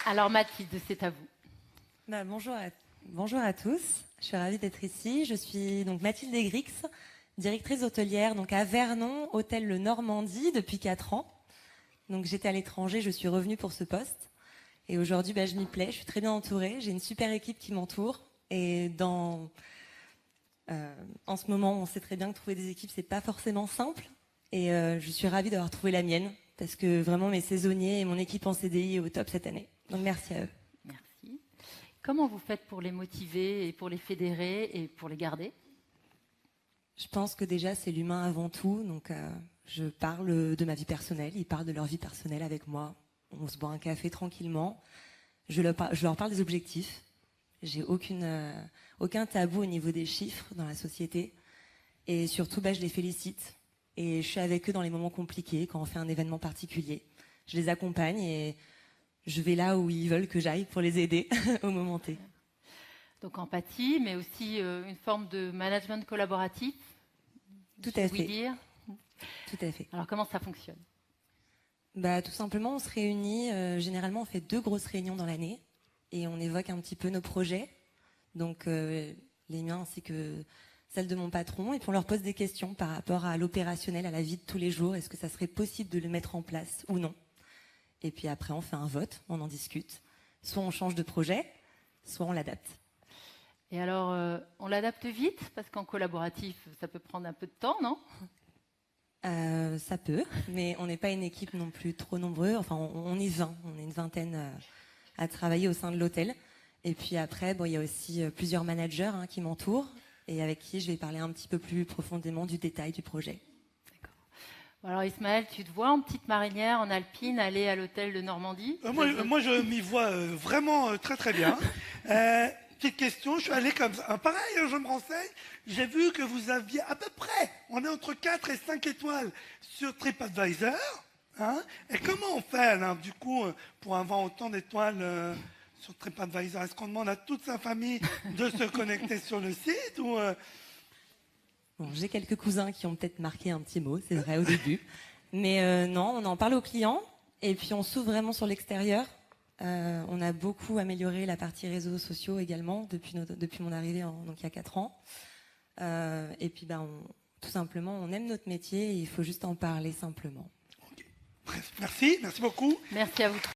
Alors Mathilde, c'est à vous. Bonjour à tous, je suis ravie d'être ici. Je suis donc Mathilde Egrix, directrice hôtelière donc à Vernon, hôtel Le Normandie depuis 4 ans. Donc j'étais à l'étranger, je suis revenue pour ce poste. Et aujourd'hui, je m'y plais, je suis très bien entourée, j'ai une super équipe qui m'entoure. Et en ce moment, on sait très bien que trouver des équipes, c'est pas forcément simple. Et je suis ravie d'avoir trouvé la mienne, parce que vraiment mes saisonniers et mon équipe en CDI est au top cette année. Donc merci à eux. Merci. Comment vous faites pour les motiver et pour les fédérer et pour les garder? Je pense que déjà, c'est l'humain avant tout. Donc, je parle de ma vie personnelle. Ils parlent de leur vie personnelle avec moi. On se boit un café tranquillement. Je leur parle des objectifs. J'ai aucun tabou au niveau des chiffres dans la société. Et surtout, je les félicite. Et je suis avec eux dans les moments compliqués, quand on fait un événement particulier. Je les accompagne et je vais là où ils veulent que j'aille pour les aider au moment T. Donc empathie, mais aussi une forme de management collaboratif. Tout à Oui fait. dire. Tout à fait. Alors comment ça fonctionne? Tout simplement, on se réunit. Généralement, on fait 2 grosses réunions dans l'année et on évoque un petit peu nos projets. Donc, les miens ainsi que celles de mon patron. Et puis, on leur pose des questions par rapport à l'opérationnel, à la vie de tous les jours. Est-ce que ça serait possible de le mettre en place ou non? Et puis après, on fait un vote, on en discute. Soit on change de projet, soit on l'adapte. Et alors, on l'adapte vite, parce qu'en collaboratif, ça peut prendre un peu de temps, non? Ça peut, mais on n'est pas une équipe non plus trop nombreux. Enfin, on est 20, on est une vingtaine à travailler au sein de l'hôtel. Et puis après, il y a aussi plusieurs managers qui m'entourent et avec qui je vais parler un petit peu plus profondément du détail du projet. D'accord. Alors Ismaël, tu te vois en petite marinière, en alpine, aller à l'hôtel de Normandie? Moi, je m'y vois vraiment très très bien. Petite question, je suis allé comme ça. Pareil, je me renseigne. J'ai vu que vous aviez à peu près, on est entre 4 et 5 étoiles sur TripAdvisor. Hein, et comment on fait, là, du coup, pour avoir autant d'étoiles sur TripAdvisor? Est-ce qu'on demande à toute sa famille de se connecter sur le site ou Bon, j'ai quelques cousins qui ont peut-être marqué un petit mot, c'est vrai, au début. Mais non, on en parle aux clients et puis on s'ouvre vraiment sur l'extérieur. On a beaucoup amélioré la partie réseaux sociaux également depuis mon arrivée donc il y a 4 ans. Et puis tout simplement, on aime notre métier et il faut juste en parler simplement. Okay. Bref, merci beaucoup. Merci à vous.